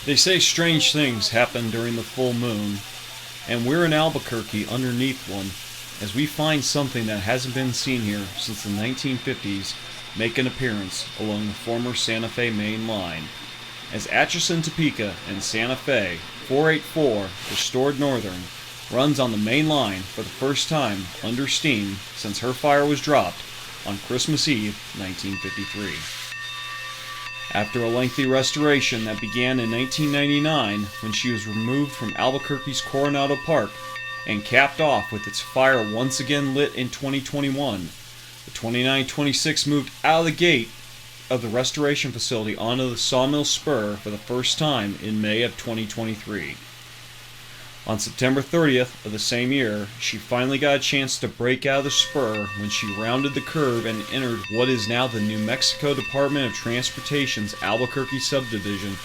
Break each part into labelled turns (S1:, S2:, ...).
S1: They say strange things happen during the full moon, and we're in Albuquerque underneath one as we find something that hasn't been seen here since the 1950s make an appearance along the former Santa Fe main line. As Atchison, Topeka, and Santa Fe 484 Restored Northern runs on the main line for the first time under steam since her fire was dropped on Christmas Eve 1953. After a lengthy restoration that began in 1999 when she was removed from Albuquerque's Coronado Park and capped off with its fire once again lit in 2021, the 2926 moved out of the gate of the restoration facility onto the Sawmill Spur for the first time in May of 2023. On September 30th of the same year, she finally got a chance to break out of the spur when she rounded the curve and entered what is now the New Mexico Department of Transportation's Albuquerque Subdivision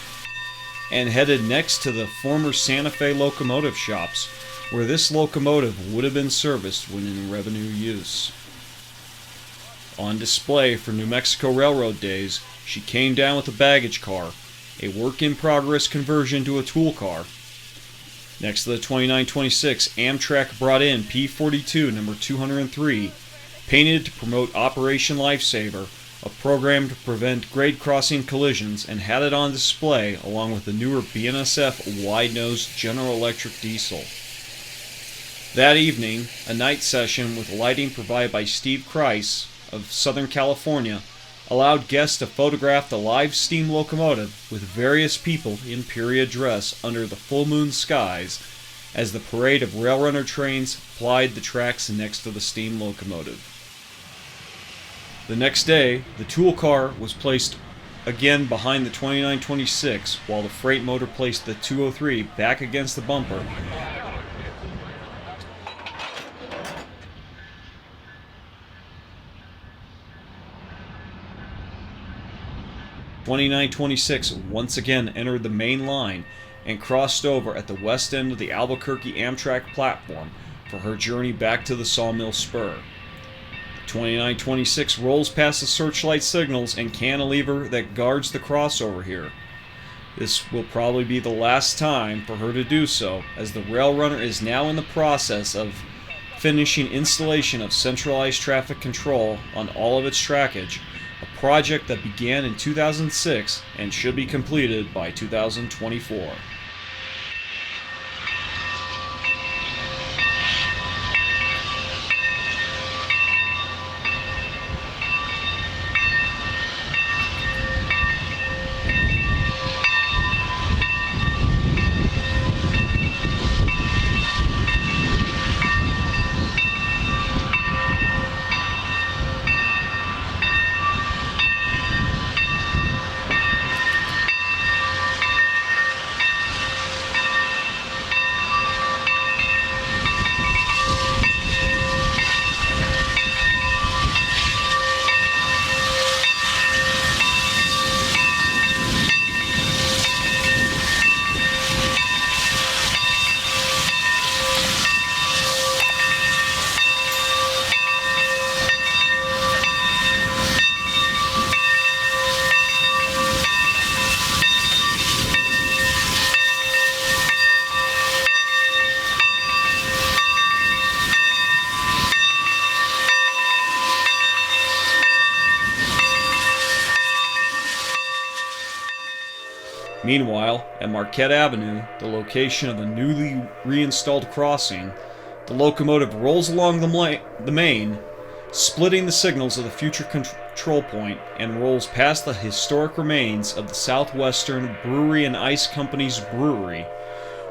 S1: and headed next to the former Santa Fe locomotive shops, where this locomotive would have been serviced when in revenue use. On display for New Mexico Railroad days, she came down with a baggage car, a work-in-progress conversion to a tool car. Next to the 2926, Amtrak brought in P42 number 203, painted to promote Operation Lifesaver, a program to prevent grade crossing collisions, and had it on display along with the newer BNSF wide-nose General Electric diesel. That evening, a night session with lighting provided by Steve Kreis of Southern California allowed guests to photograph the live steam locomotive with various people in period dress under the full moon skies as the parade of rail runner trains plied the tracks next to the steam locomotive. The next day, the tool car was placed again behind the 2926 while the freight motor placed the 203 back against the bumper. 2926 once again entered the main line and crossed over at the west end of the Albuquerque Amtrak platform for her journey back to the Sawmill Spur. The 2926 rolls past the searchlight signals and cantilever that guards the crossover here. This will probably be the last time for her to do so, as the rail runner is now in the process of finishing installation of centralized traffic control on all of its trackage, a project that began in 2006 and should be completed by 2024. Meanwhile, at Marquette Avenue, the location of the newly reinstalled crossing, the locomotive rolls along the main, splitting the signals of the future control point, and rolls past the historic remains of the Southwestern Brewery and Ice Company's brewery,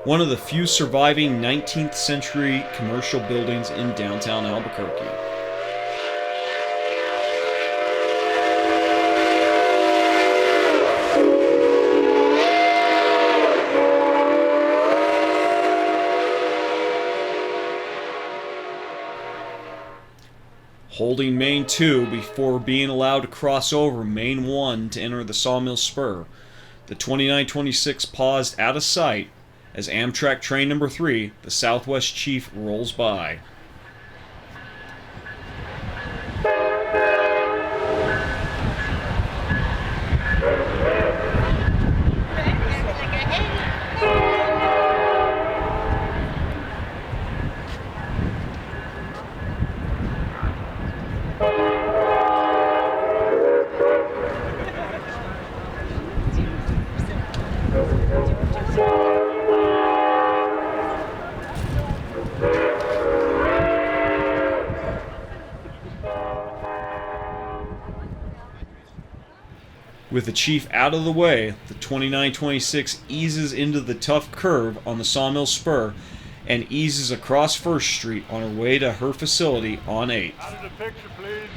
S1: one of the few surviving 19th century commercial buildings in downtown Albuquerque. Holding Main 2 before being allowed to cross over Main 1 to enter the Sawmill Spur, the 2926 paused out of sight as Amtrak train number 3, the Southwest Chief, rolls by. With the chief out of the way, the 2926 eases into the tough curve on the Sawmill Spur and eases across 1st Street on her way to her facility on 8th.
S2: Out of the picture, please.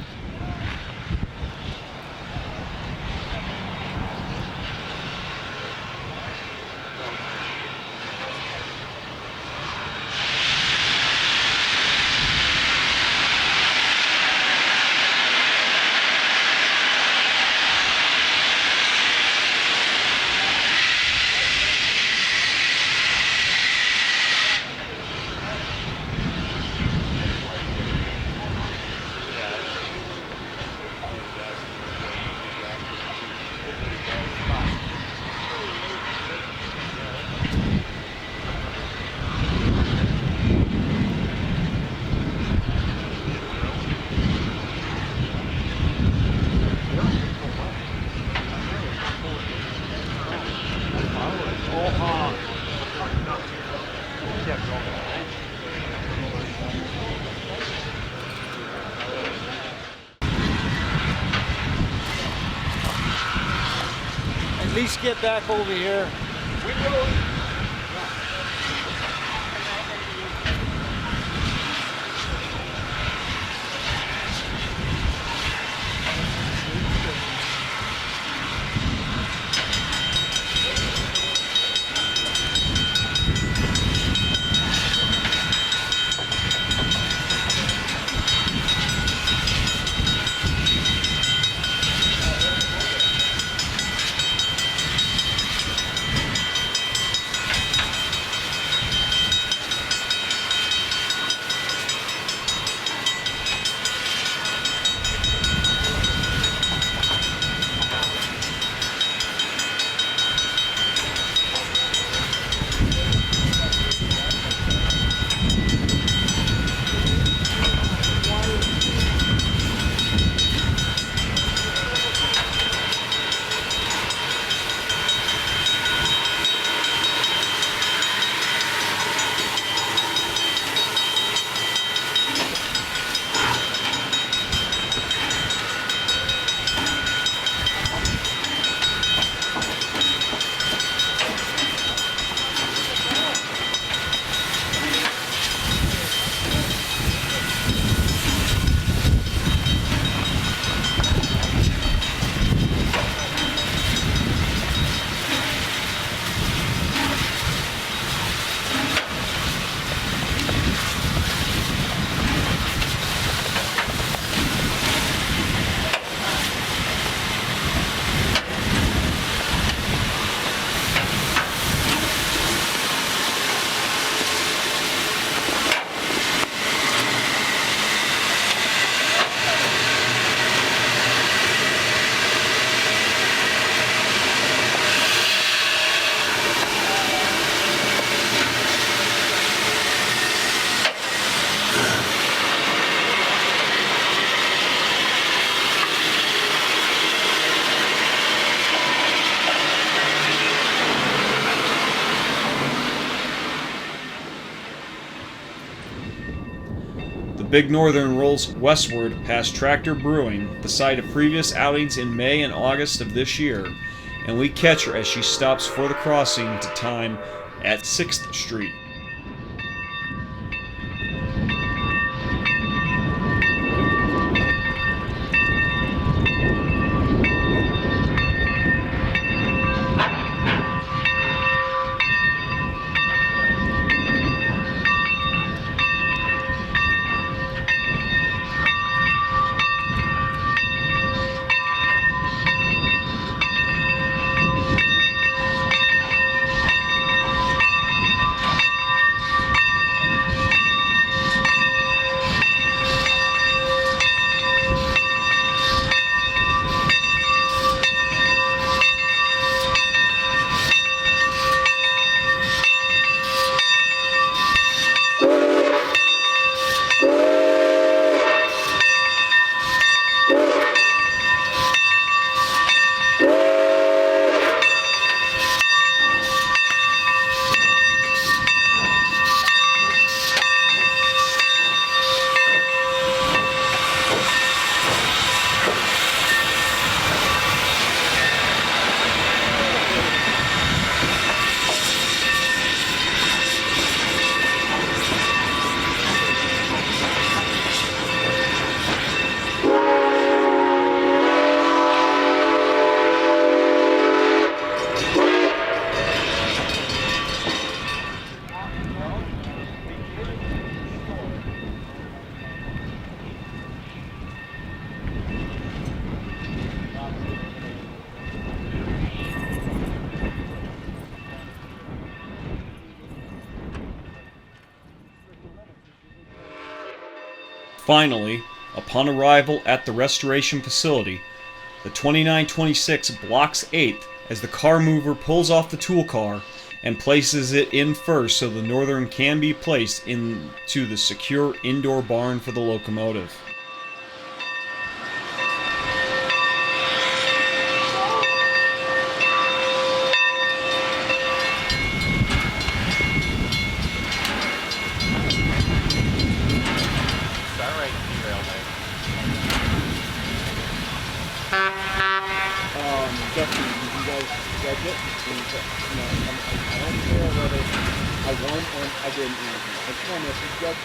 S3: At least get back over here.
S1: Big Northern rolls westward past Tractor Brewing, the site of previous outings in May and August of this year, and we catch her as she stops for the crossing to time at 6th Street. Finally, upon arrival at the restoration facility, the 2926 blocks 8th as the car mover pulls off the tool car and places it in first so the Northern can be placed into the secure indoor barn for the locomotive.
S2: Justin, did you guys judge it? No, I don't care whether I won or I didn't. I just want to judge.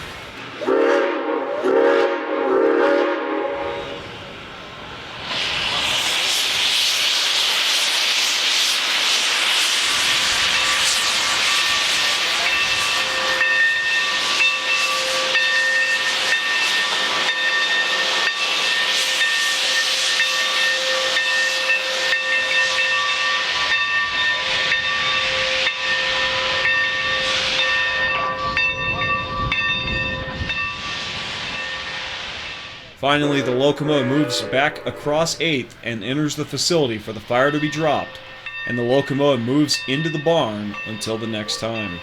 S1: Finally, the locomotive moves back across 8th and enters the facility for the fire to be dropped, and the locomotive moves into the barn until the next time.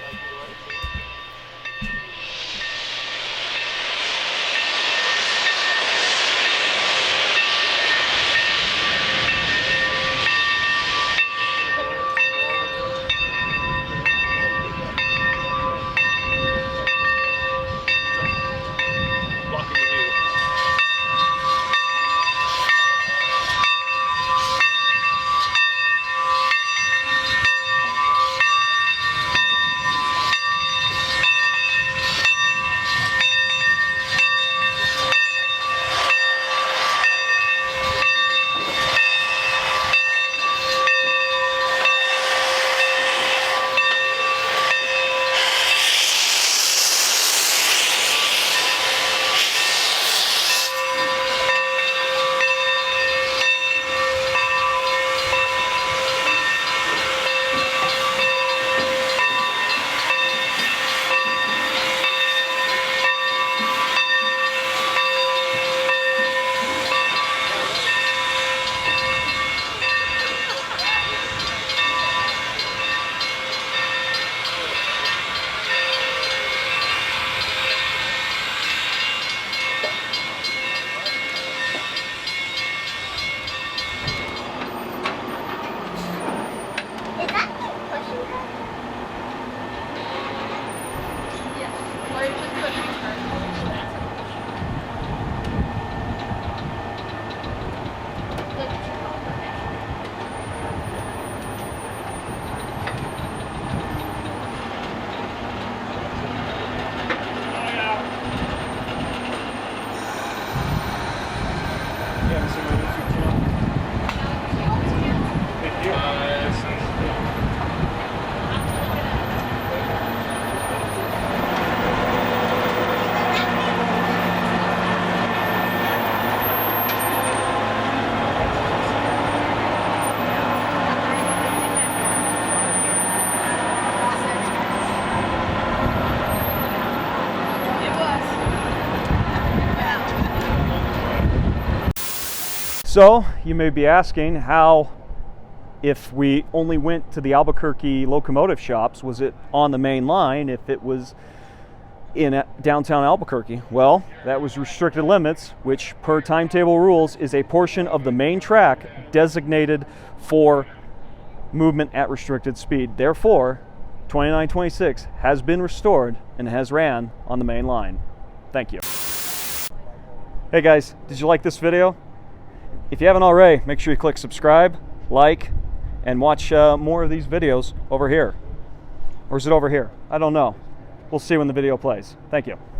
S4: So you may be asking how, if we only went to the Albuquerque locomotive shops, was it on the main line if it was in downtown Albuquerque? Well, that was restricted limits, which per timetable rules is a portion of the main track designated for movement at restricted speed. Therefore, 2926 has been restored and has ran on the main line. Thank you. Hey guys, did you like this video? If you haven't already, make sure you click subscribe, like, and watch more of these videos over here. Or is it over here? I don't know. We'll see when the video plays. Thank you.